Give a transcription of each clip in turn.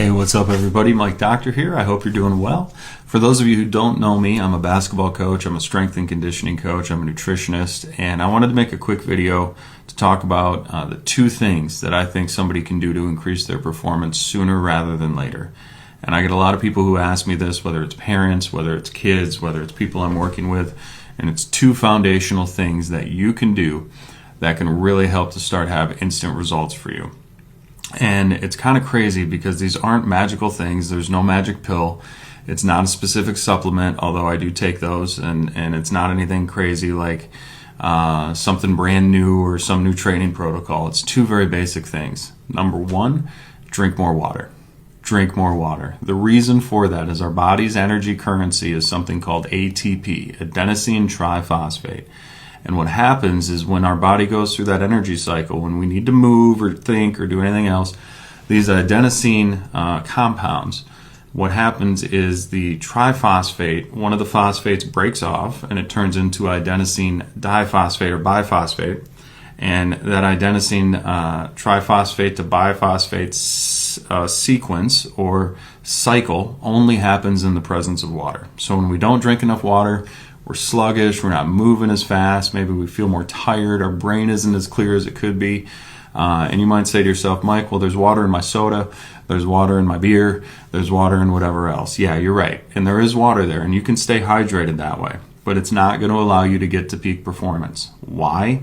Hey, what's up everybody? Mike Doctor here. I hope you're doing well. For those of you who don't know me, I'm a basketball coach, I'm a strength and conditioning coach, I'm a nutritionist, and I wanted to make a quick video to talk about the two things that I think somebody can do to increase their performance sooner rather than later. And I get a lot of people who ask me this, whether it's parents, whether it's kids, whether it's people I'm working with, and it's two foundational things that you can do that can really help to start have instant results for you. And it's kind of crazy because these aren't magical things. There's no magic pill. It's not a specific supplement, although I do take those, and it's not anything crazy like something brand new or some new training protocol. It's two very basic things. Number one, drink more water. Drink more water. The reason for that is our body's energy currency is something called ATP, adenosine triphosphate. And what happens is when our body goes through that energy cycle, when we need to move or think or do anything else, these adenosine compounds, what happens is the triphosphate, one of the phosphates breaks off and it turns into adenosine diphosphate or biphosphate. And that adenosine triphosphate to biphosphate sequence or cycle only happens in the presence of water. So when we don't drink enough water, we're sluggish, we're not moving as fast, maybe we feel more tired, our brain isn't as clear as it could be. And you might say to yourself, Mike, well, there's water in my soda, there's water in my beer, there's water in whatever else. Yeah, you're right. And there is water there, and you can stay hydrated that way. But it's not going to allow you to get to peak performance. Why?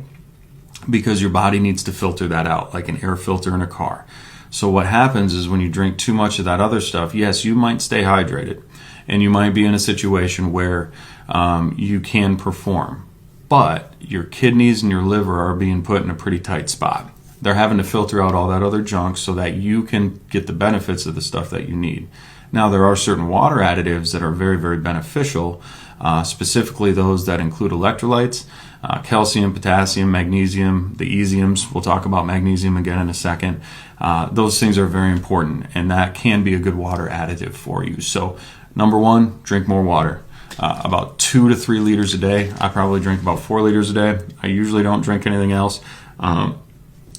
Because your body needs to filter that out, like an air filter in a car. So what happens is when you drink too much of that other stuff, yes, you might stay hydrated, and you might be in a situation where you can perform, but your kidneys and your liver are being put in a pretty tight spot. They're having to filter out all that other junk so that you can get the benefits of the stuff that you need. Now, there are certain water additives that are very, very beneficial, specifically those that include electrolytes, calcium, potassium, magnesium, the easiums. We'll talk about magnesium again in a second. Those things are very important, and that can be a good water additive for you. So, number one, drink more water. About 2 to 3 liters a day. I probably drink about 4 liters a day. I usually don't drink anything else,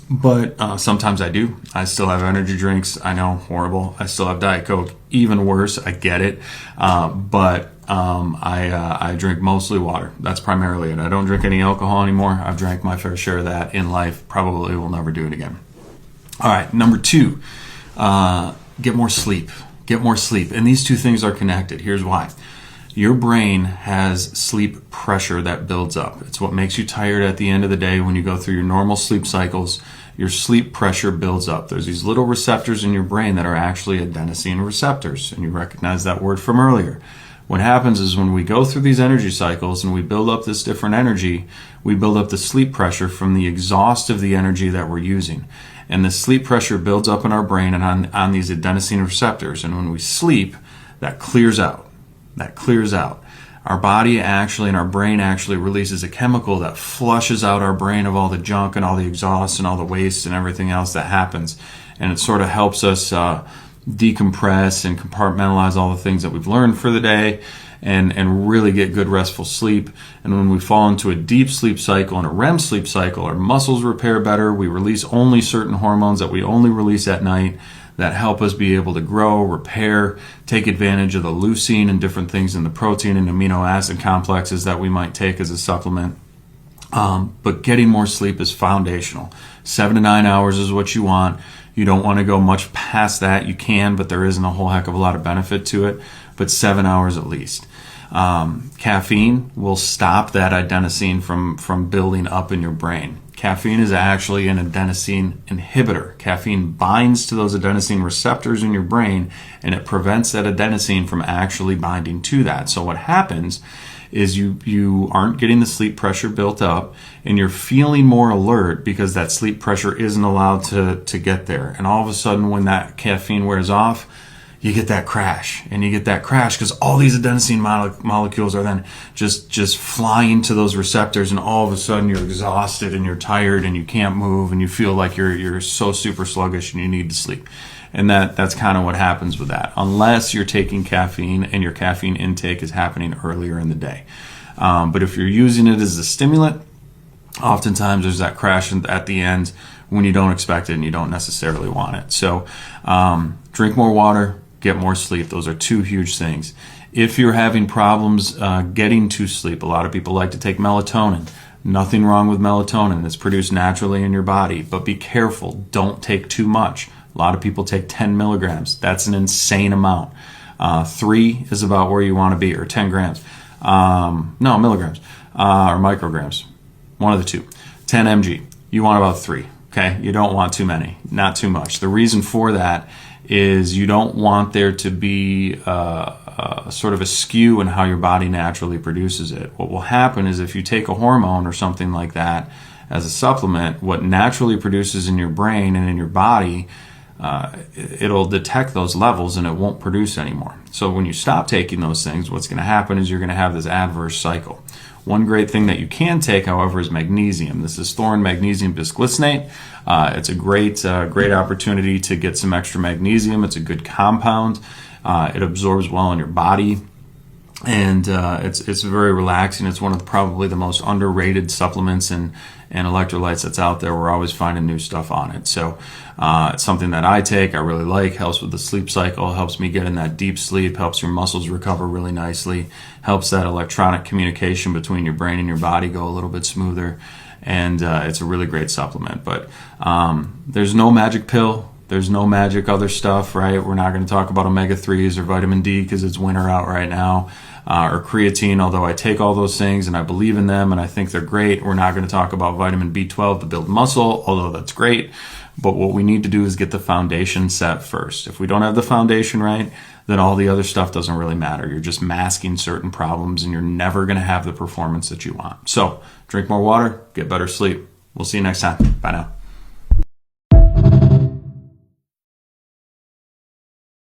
but sometimes I do. I still have energy drinks. I know, horrible. I still have Diet Coke. Even worse, I get it. But I drink mostly water. That's primarily it. I don't drink any alcohol anymore. I've drank my fair share of that in life. Probably will never do it again. All right, number two, get more sleep. Get more sleep. And these two things are connected. Here's why. Your brain has sleep pressure that builds up. It's what makes you tired at the end of the day. When you go through your normal sleep cycles, your sleep pressure builds up. There's these little receptors in your brain that are actually adenosine receptors, and you recognize that word from earlier. What happens is when we go through these energy cycles and we build up this different energy, we build up the sleep pressure from the exhaust of the energy that we're using. And the sleep pressure builds up in our brain and on these adenosine receptors. And when we sleep, that clears out. That clears out. Our body actually and our brain actually releases a chemical that flushes out our brain of all the junk and all the exhaust and all the waste and everything else that happens. And it sort of helps us decompress and compartmentalize all the things that we've learned for the day and really get good restful sleep. And when we fall into a deep sleep cycle and a REM sleep cycle, our muscles repair better. We release only certain hormones that we only release at night that help us be able to grow, repair, take advantage of the leucine and different things in the protein and amino acid complexes that we might take as a supplement. But getting more sleep is foundational. 7 to 9 hours is what you want. You don't want to go much past that. You can, but there isn't a whole heck of a lot of benefit to it. But 7 hours at least. Caffeine will stop that adenosine from building up in your brain. Caffeine is actually an adenosine inhibitor. Caffeine binds to those adenosine receptors in your brain, and it prevents that adenosine from actually binding to that. So what happens is you aren't getting the sleep pressure built up, and you're feeling more alert because that sleep pressure isn't allowed to get there. And all of a sudden, when that caffeine wears off, you get that crash. And you get that crash because all these adenosine molecules are then just flying to those receptors, and all of a sudden you're exhausted and you're tired and you can't move and you feel like you're so super sluggish and you need to sleep. And that's kind of what happens with that, unless you're taking caffeine and your caffeine intake is happening earlier in the day. But if you're using it as a stimulant, oftentimes there's that crash at the end when you don't expect it and you don't necessarily want it. So drink more water, get more sleep. Those are two huge things. If you're having problems getting to sleep, a lot of people like to take melatonin. Nothing wrong with melatonin. It's produced naturally in your body, but be careful. Don't take too much. A lot of people take 10 milligrams. That's an insane amount. 3 is about where you want to be, or 10 grams. No, milligrams or micrograms. One of the two. 10 mg. You want about 3. Okay? You don't want too many. Not too much. The reason for that is you don't want there to be sort of a skew in how your body naturally produces it. What will happen is if you take a hormone or something like that as a supplement, what naturally produces in your brain and in your body, it'll detect those levels and it won't produce anymore. So when you stop taking those things, what's going to happen is you're going to have this adverse cycle. One great thing that you can take, however, is magnesium. This is thorin magnesium bisglycinate. It's a great opportunity to get some extra magnesium. It's a good compound. It absorbs well in your body, and it's very relaxing. It's one of probably the most underrated supplements and electrolytes that's out there. We're always finding new stuff on it. So it's something that I take, I really like, helps with the sleep cycle, helps me get in that deep sleep, helps your muscles recover really nicely, helps that electronic communication between your brain and your body go a little bit smoother, and it's a really great supplement. But there's no magic pill. There's no magic other stuff, right? We're not going to talk about omega-3s or vitamin D because it's winter out right now, or creatine, although I take all those things and I believe in them and I think they're great. We're not going to talk about vitamin B12 to build muscle, although that's great. But what we need to do is get the foundation set first. If we don't have the foundation right, then all the other stuff doesn't really matter. You're just masking certain problems and you're never going to have the performance that you want. So drink more water, get better sleep. We'll see you next time. Bye now.